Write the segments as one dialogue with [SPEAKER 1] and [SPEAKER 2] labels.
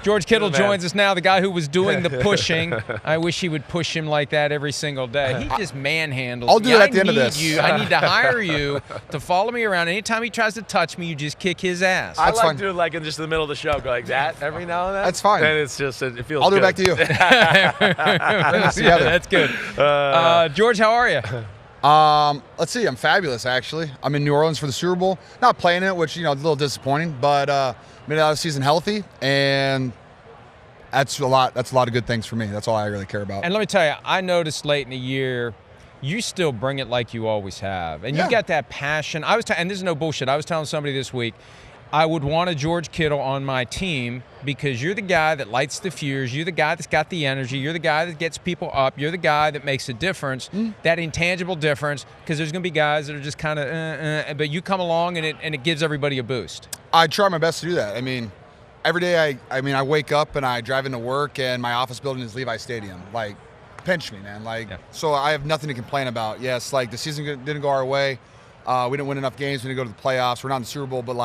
[SPEAKER 1] George Kittle joins us now, the guy who was doing the pushing. I wish he would push him like that every single day. He just manhandles
[SPEAKER 2] I'll do
[SPEAKER 1] me.
[SPEAKER 2] it at the end of this.
[SPEAKER 1] I need to hire you to follow me around. Anytime he tries to touch me, you just kick his ass.
[SPEAKER 3] I
[SPEAKER 2] That's
[SPEAKER 3] like
[SPEAKER 2] fine.
[SPEAKER 3] doing like in just the middle of the show, go like that every now and then.
[SPEAKER 2] That's fine.
[SPEAKER 3] And it's just, it feels
[SPEAKER 2] I'll do
[SPEAKER 3] good.
[SPEAKER 2] it back to you.
[SPEAKER 1] That's good. George, how are you?
[SPEAKER 2] Let's see. I'm fabulous, actually. I'm in New Orleans for the Super Bowl. Not playing it, which, is a little disappointing, but made it out of the season healthy, and that's a lot of good things for me. That's all I really care about.
[SPEAKER 1] And let me tell you, I noticed late in the year, you still bring it like you always have. And you got that passion. And this is no bullshit. I was telling somebody this week, I would want a George Kittle on my team because you're the guy that lights the fuse. You're the guy that's got the energy. You're the guy that gets people up. You're the guy that makes a difference, that intangible difference, because there's going to be guys that are just kind of, but you come along and it gives everybody a boost.
[SPEAKER 2] I try my best to do that. I mean, every day I wake up and I drive into work and my office building is Levi Stadium. Like, pinch me, man. So I have nothing to complain about. Yes, the season didn't go our way. We didn't win enough games. We didn't go to the playoffs. We're not in the Super Bowl, but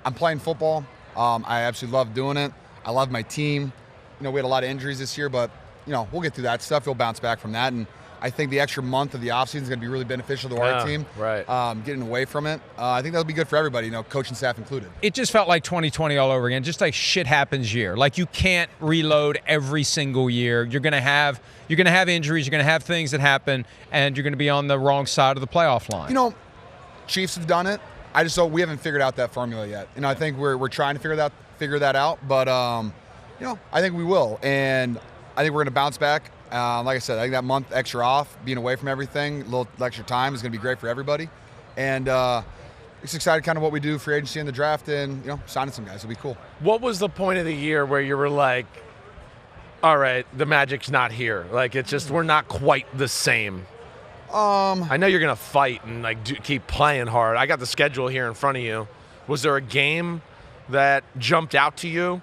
[SPEAKER 2] I'm playing football. I absolutely love doing it. I love my team. We had a lot of injuries this year, but we'll get through that stuff. We'll bounce back from that, and I think the extra month of the offseason is going to be really beneficial to our team.
[SPEAKER 3] Right.
[SPEAKER 2] Getting away from it, I think that'll be good for everybody. Coaching staff included.
[SPEAKER 1] It just felt like 2020 all over again. Just like shit happens year. Like you can't reload every single year. You're going to have injuries. You're going to have things that happen, and you're going to be on the wrong side of the playoff line.
[SPEAKER 2] Chiefs have done it. I just we haven't figured out that formula yet. I think we're trying to figure that out, but I think we will, and I think we're going to bounce back. Like I said, I think that month extra off, being away from everything, a little extra time is going to be great for everybody, and it's excited kind of what we do free agency in the draft, and signing some guys. It'll be cool.
[SPEAKER 3] What was the point of the year where you were like, all right, the magic's not here? It's just we're not quite the same. I know you're going to fight and keep playing hard. I got the schedule here in front of you. Was there a game that jumped out to you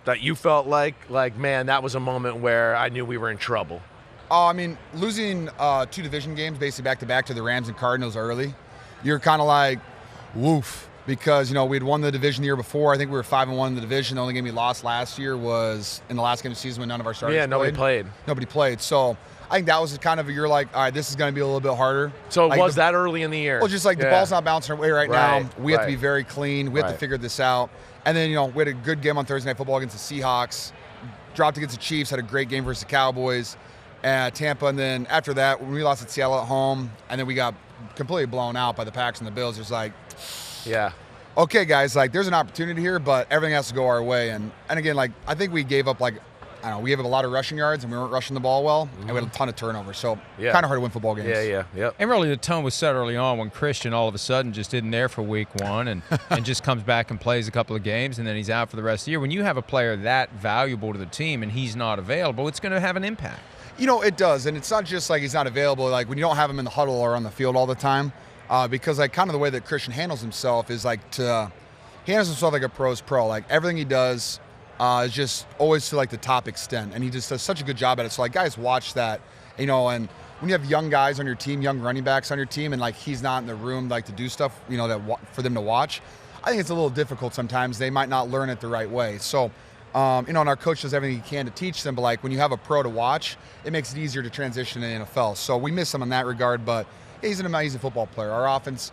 [SPEAKER 3] that you felt like man, that was a moment where I knew we were in trouble?
[SPEAKER 2] Losing 2 division games basically back-to-back to the Rams and Cardinals early, you're kind of like, woof, because, we'd won the division the year before. I think we were 5-1 in the division. The only game we lost last year was in the last game of the season when none of our starters played. Nobody played. So I think that was kind of you're like, all right, this is going to be a little bit harder.
[SPEAKER 3] So it was that early in the year?
[SPEAKER 2] Well, just the ball's not bouncing our way right now. We have to be very clean. We have to figure this out. And then, we had a good game on Thursday Night Football against the Seahawks. Dropped against the Chiefs, had a great game versus the Cowboys. Tampa, and then after that, when we lost at Seattle at home, and then we got completely blown out by the Packs and the Bills, it was okay, guys, there's an opportunity here, but everything has to go our way. And again, I think we gave up we gave up a lot of rushing yards, and we weren't rushing the ball well, and we had a ton of turnovers. So kind of hard to win football games.
[SPEAKER 3] Yeah.
[SPEAKER 1] And really the tone was set early on when Christian all of a sudden just isn't there for week 1 and just comes back and plays a couple of games, and then he's out for the rest of the year. When you have a player that valuable to the team and he's not available, it's going to have an impact.
[SPEAKER 2] It does, and it's not just he's not available. When you don't have him in the huddle or on the field all the time, because kind of the way that Christian handles himself is he handles himself like a pro's pro. Everything he does is just always to the top extent, and he just does such a good job at it. So guys watch that, and when you have young guys on your team, young running backs on your team, and he's not in the room to do stuff that for them to watch, I think it's a little difficult sometimes. They might not learn it the right way. So. And our coach does everything he can to teach them, but when you have a pro to watch, it makes it easier to transition to the NFL. So we miss him in that regard, but he's an amazing football player. Our offense,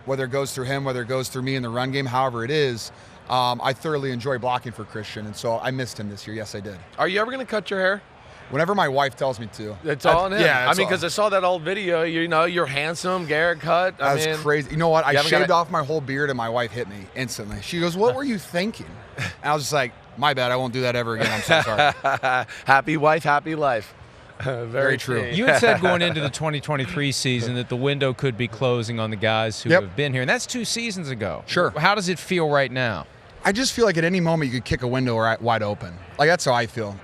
[SPEAKER 2] whether it goes through him, whether it goes through me in the run game, however it is, I thoroughly enjoy blocking for Christian, and so I missed him this year. Yes, I did.
[SPEAKER 3] Are you ever going to cut your hair?
[SPEAKER 2] Whenever my wife tells me to.
[SPEAKER 3] It's all in him.
[SPEAKER 2] Yeah,
[SPEAKER 3] because I saw that old video. You're handsome, Garrett cut.
[SPEAKER 2] That was crazy. You know what? I shaved off my whole beard, and my wife hit me instantly. She goes, "What were you thinking?" And I was just like, "My bad. I won't do that ever again. I'm so sorry."
[SPEAKER 3] Happy wife, happy life. Very true.
[SPEAKER 1] You had said going into the 2023 season that the window could be closing on the guys who have been here, and that's 2 seasons ago.
[SPEAKER 2] Sure.
[SPEAKER 1] How does it feel right now?
[SPEAKER 2] I just feel like at any moment you could kick a window wide open. That's how I feel.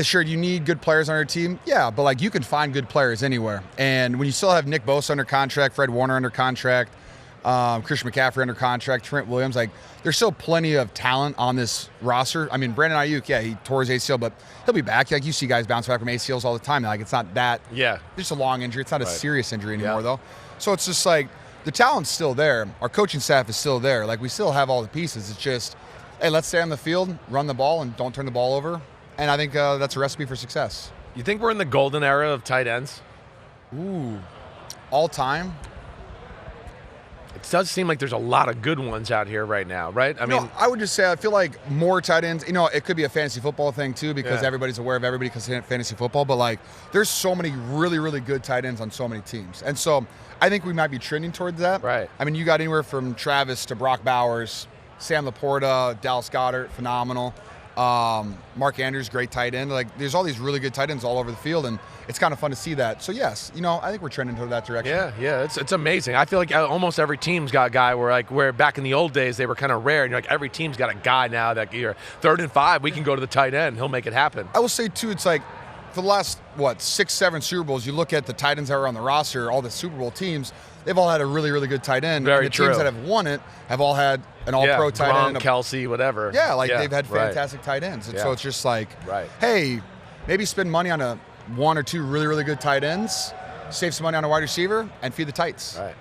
[SPEAKER 2] Sure, you need good players on your team. Yeah, but you can find good players anywhere. And when you still have Nick Bosa under contract, Fred Warner under contract, Christian McCaffrey under contract, Trent Williams, there's still plenty of talent on this roster. Brandon Ayuk, he tore his ACL, but he'll be back. You see guys bounce back from ACLs all the time. It's not that.
[SPEAKER 3] Yeah.
[SPEAKER 2] It's just a long injury. It's not a serious injury anymore, though. So it's just the talent's still there. Our coaching staff is still there. We still have all the pieces. It's just hey, let's stay on the field, run the ball, and don't turn the ball over. And I think that's a recipe for success.
[SPEAKER 3] You think we're in the golden era of tight ends?
[SPEAKER 2] Ooh, all time?
[SPEAKER 3] It does seem like there's a lot of good ones out here right now, right? I mean,
[SPEAKER 2] I would just say I feel like more tight ends. It could be a fantasy football thing too because everybody's aware of everybody because of fantasy football. But like, there's so many really, really good tight ends on so many teams, and so I think we might be trending towards that.
[SPEAKER 3] Right.
[SPEAKER 2] I mean, you got anywhere from Travis to Brock Bowers, Sam Laporta, Dallas Goedert, phenomenal. Mark Andrews, great tight end. Like, there's all these really good tight ends all over the field, and it's kind of fun to see that. So yes, I think we're trending toward that direction.
[SPEAKER 3] Yeah, it's amazing. I feel like almost every team's got a guy where back in the old days they were kind of rare, and you're like every team's got a guy now that you're 3rd and 5, we can go to the tight end, he'll make it happen.
[SPEAKER 2] I will say too, it's like for the last 6, 7 Super Bowls, you look at the tight ends that are on the roster, all the Super Bowl teams. They've all had a really, really good tight end.
[SPEAKER 3] Very
[SPEAKER 2] and the
[SPEAKER 3] true.
[SPEAKER 2] teams that have won it have all had an all-pro tight
[SPEAKER 3] Gronk,
[SPEAKER 2] end.
[SPEAKER 3] Kelsey, whatever.
[SPEAKER 2] Yeah, they've had fantastic tight ends. And so it's just like, hey, maybe spend money on 1 or 2 really, really good tight ends, save some money on a wide receiver, and feed the tights.
[SPEAKER 3] Right.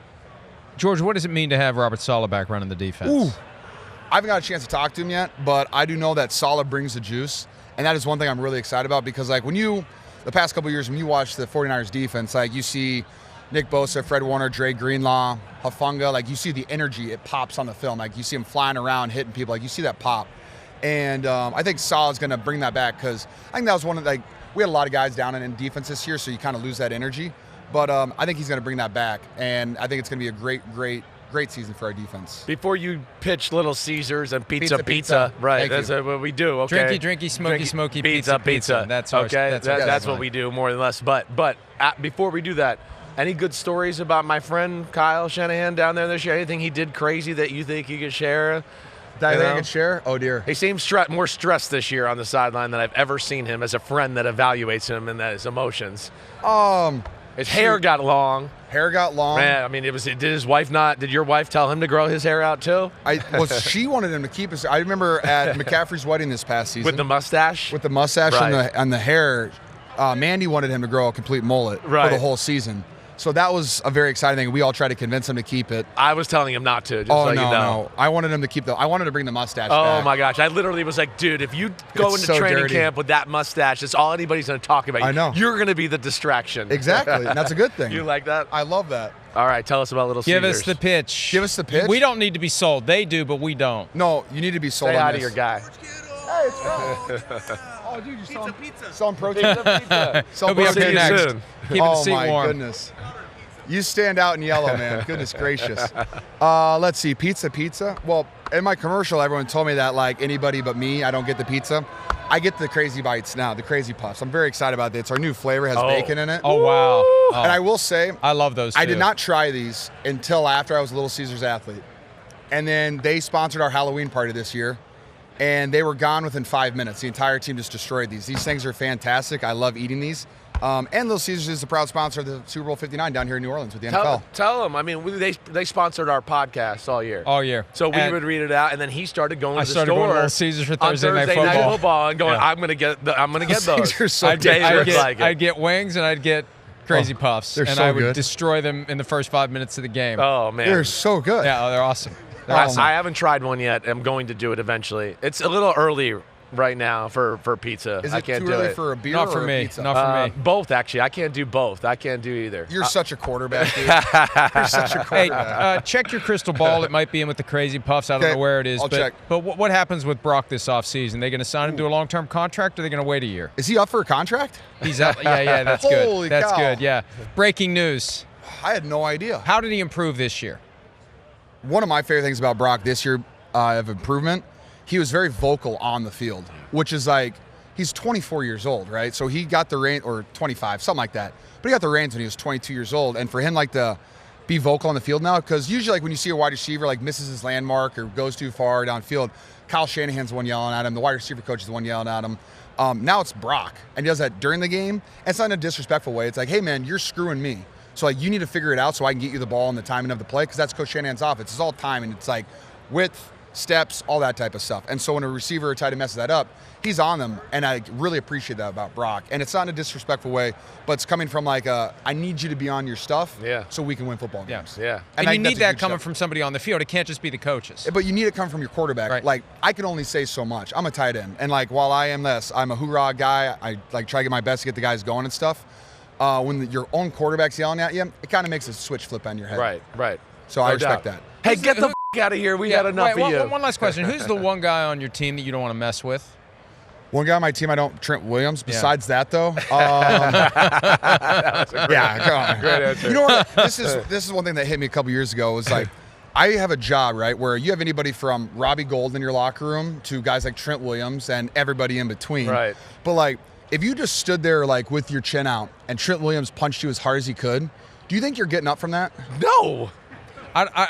[SPEAKER 1] George, what does it mean to have Robert Saleh back running the defense?
[SPEAKER 2] Ooh, I haven't got a chance to talk to him yet, but I do know that Saleh brings the juice. And that is one thing I'm really excited about because, the past couple of years, when you watch the 49ers defense, you see Nick Bosa, Fred Warner, Dre Greenlaw, Hufanga, you see the energy, it pops on the film. You see him flying around, hitting people, you see that pop. And I think Saleh's going to bring that back because I think that was one of we had a lot of guys down in defense this year, so you kind of lose that energy. But I think he's going to bring that back, and I think it's going to be a great season for our defense.
[SPEAKER 3] Before you pitch Little Caesars and pizza. Right, that's what we do. Okay.
[SPEAKER 1] Drinky, smoky, pizza. That's our,
[SPEAKER 3] okay. That's what we do more or less. But before we do that, any good stories about my friend Kyle Shanahan down there this year? Anything he did crazy that you think you could share?
[SPEAKER 2] That I could share? Oh, dear.
[SPEAKER 3] He seems more stressed this year on the sideline than I've ever seen him as a friend that evaluates him and his emotions. His hair got long. Man, I mean, did your wife tell him to grow his hair out too?
[SPEAKER 2] She wanted him to keep his. I remember at McCaffrey's wedding this past season.
[SPEAKER 3] With the mustache?
[SPEAKER 2] With the mustache and the hair. Mandy wanted him to grow a complete mullet for the whole season. So that was a very exciting thing. We all tried to convince him to keep it.
[SPEAKER 3] I was telling him not to,
[SPEAKER 2] no. I wanted him to keep I wanted to bring the mustache back.
[SPEAKER 3] Oh, my gosh. I literally was like, dude, if you go into training camp with that mustache, that's all anybody's going to talk about.
[SPEAKER 2] I know.
[SPEAKER 3] You're going to be the distraction.
[SPEAKER 2] Exactly, and that's a good thing.
[SPEAKER 3] You like that?
[SPEAKER 2] I love that.
[SPEAKER 3] All right, tell us about Little Caesars.
[SPEAKER 1] Give us the pitch.
[SPEAKER 2] Give us the pitch?
[SPEAKER 1] We don't need to be sold. They do, but we don't.
[SPEAKER 2] No, you need to be sold
[SPEAKER 3] on
[SPEAKER 2] this.
[SPEAKER 3] Say hi to your guy.
[SPEAKER 2] Hey, it's Oh, dude, you're selling protein.
[SPEAKER 1] He'll be up here next. Keeping the seat warm.
[SPEAKER 2] Oh, my goodness. You stand out in yellow, man. Goodness gracious. Let's see. Pizza. Well, in my commercial, everyone told me that, anybody but me, I don't get the pizza. I get the crazy bites now, the crazy puffs. I'm very excited about this. Our new flavor has bacon in it.
[SPEAKER 1] Oh, wow. Oh.
[SPEAKER 2] And I will say,
[SPEAKER 1] I love those too.
[SPEAKER 2] I did not try these until after I was a Little Caesars athlete. And then they sponsored our Halloween party this year. And they were gone within 5 minutes. The entire team just destroyed these. These things are fantastic. I love eating these. And Little Caesars is the proud sponsor of the Super Bowl 59 down here in New Orleans with the NFL.
[SPEAKER 3] Tell them. I mean, they sponsored our podcast all year.
[SPEAKER 1] All year.
[SPEAKER 3] So we would read it out, and then he started going to the store.
[SPEAKER 1] I started going to Little Caesars for Thursday Night Football.
[SPEAKER 3] And going, I'm going to get those.
[SPEAKER 2] Things are so
[SPEAKER 1] I'd get wings and I'd get crazy puffs.
[SPEAKER 2] They're
[SPEAKER 1] and
[SPEAKER 2] so
[SPEAKER 1] I would
[SPEAKER 2] good.
[SPEAKER 1] destroy them in the first 5 minutes of the game.
[SPEAKER 3] Oh, man.
[SPEAKER 2] They're so good.
[SPEAKER 1] Yeah, they're awesome.
[SPEAKER 3] I haven't tried one yet. I'm going to do it eventually. It's a little early right now for pizza.
[SPEAKER 2] Is
[SPEAKER 3] I
[SPEAKER 2] it
[SPEAKER 3] can't
[SPEAKER 2] too
[SPEAKER 3] do
[SPEAKER 2] early
[SPEAKER 3] it.
[SPEAKER 2] for a beer
[SPEAKER 1] Not
[SPEAKER 2] or
[SPEAKER 1] for
[SPEAKER 2] a
[SPEAKER 1] me.
[SPEAKER 2] pizza?
[SPEAKER 1] Not for me.
[SPEAKER 3] Both, actually. I can't do both. I can't do either.
[SPEAKER 2] You're such a quarterback, dude. You're such a quarterback.
[SPEAKER 1] Hey, check your crystal ball. It might be in with the crazy puffs. I don't know where it is.
[SPEAKER 2] I'll check.
[SPEAKER 1] But what happens with Brock this offseason? They going to sign him to a long-term contract or are they going to wait a year?
[SPEAKER 2] Is he up for a contract?
[SPEAKER 1] He's up. Yeah, that's good.
[SPEAKER 2] Holy
[SPEAKER 1] That's
[SPEAKER 2] cow.
[SPEAKER 1] good, yeah. Breaking news.
[SPEAKER 2] I had no idea.
[SPEAKER 1] How did he improve this year?
[SPEAKER 2] One of my favorite things about Brock this year of improvement, he was very vocal on the field, which is he's 24 years old, right? So he got the reins, or 25, something like that. But he got the reins when he was 22 years old. And for him, to be vocal on the field now, because usually, when you see a wide receiver, misses his landmark or goes too far downfield, Kyle Shanahan's the one yelling at him. The wide receiver coach is the one yelling at him. Now it's Brock. And he does that during the game. And it's not in a disrespectful way. It's hey, man, you're screwing me. So, you need to figure it out so I can get you the ball and the timing of the play, because that's Coach Shanahan's offense. It's all time, and it's width, steps, all that type of stuff. And so when a receiver or tight end messes that up, he's on them, and I really appreciate that about Brock. And it's not in a disrespectful way, but it's coming from like I need you to be on your stuff so we can win football games.
[SPEAKER 3] Yeah.
[SPEAKER 1] And you need that coming from somebody on the field. It can't just be the coaches.
[SPEAKER 2] But you need it coming from your quarterback.
[SPEAKER 1] Right.
[SPEAKER 2] Like, I can only say so much. I'm a tight end. And, like, while I am this, I'm a hoorah guy. I, like, try to get my best to get the guys going and stuff. When your own quarterback's yelling at you, it kind of makes a switch flip on your head.
[SPEAKER 3] Right.
[SPEAKER 2] So I respect that.
[SPEAKER 3] Hey, get the out of here. We had enough of you.
[SPEAKER 1] One last question. Who's the one guy on your team that you don't want to mess with?
[SPEAKER 2] One guy on my team, Trent Williams. Besides that, though,
[SPEAKER 3] That was a great,
[SPEAKER 2] come on.
[SPEAKER 3] great answer.
[SPEAKER 2] You know what? This is one thing that hit me a couple years ago. Was like, I have a job, right, where you have anybody from Robbie Gould in your locker room to guys like Trent Williams and everybody in between.
[SPEAKER 3] Right.
[SPEAKER 2] But like, if you just stood there like with your chin out and Trent Williams punched you as hard as he could, do you think you're getting up from that?
[SPEAKER 3] No.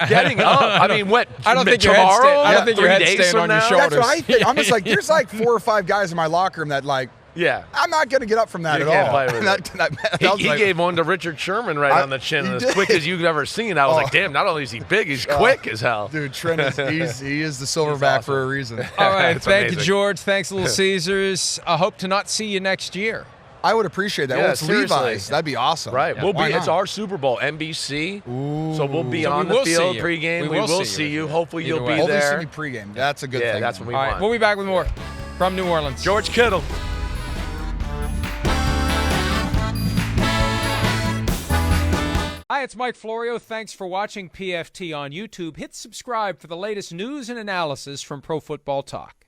[SPEAKER 3] Getting up? I mean, what?
[SPEAKER 1] I don't think
[SPEAKER 3] tomorrow?
[SPEAKER 1] I don't think your head's staying on your shoulders.
[SPEAKER 2] That's what I think. I'm just like, there's like 4 or 5 guys in my locker room that like, I'm not going to get up from that
[SPEAKER 3] You
[SPEAKER 2] at
[SPEAKER 3] can't
[SPEAKER 2] all.
[SPEAKER 3] play with he gave one to Richard Sherman on the chin, as quick as you've ever seen. I was like, damn, not only is he big, he's quick as hell.
[SPEAKER 2] Dude, Trent he is the silverback for a reason.
[SPEAKER 1] All right, thank
[SPEAKER 3] amazing.
[SPEAKER 1] you, George. Thanks, Little Caesars. I hope to not see you next year.
[SPEAKER 2] I would appreciate that.
[SPEAKER 3] Yeah,
[SPEAKER 2] well, it's
[SPEAKER 3] seriously.
[SPEAKER 2] Levi's. That'd be awesome.
[SPEAKER 3] Right.
[SPEAKER 1] Yeah.
[SPEAKER 3] We'll
[SPEAKER 2] Why
[SPEAKER 3] be. It's
[SPEAKER 2] not?
[SPEAKER 3] our Super Bowl, NBC.
[SPEAKER 2] Ooh.
[SPEAKER 3] So we'll be
[SPEAKER 1] So
[SPEAKER 3] on
[SPEAKER 1] we
[SPEAKER 3] the
[SPEAKER 1] will see
[SPEAKER 3] field
[SPEAKER 1] you.
[SPEAKER 3] pregame.
[SPEAKER 1] We
[SPEAKER 3] We will
[SPEAKER 1] will
[SPEAKER 3] see
[SPEAKER 1] see you.
[SPEAKER 3] you. Hopefully
[SPEAKER 1] Either
[SPEAKER 3] you'll
[SPEAKER 1] way.
[SPEAKER 3] be
[SPEAKER 2] Hopefully
[SPEAKER 3] there.
[SPEAKER 2] see me pregame. That's a good thing.
[SPEAKER 3] That's when we
[SPEAKER 1] All right,
[SPEAKER 3] want.
[SPEAKER 1] we'll be back with more from New Orleans.
[SPEAKER 3] George Kittle.
[SPEAKER 1] Hi, it's Mike Florio. Thanks for watching PFT on YouTube. Hit subscribe for the latest news and analysis from Pro Football Talk.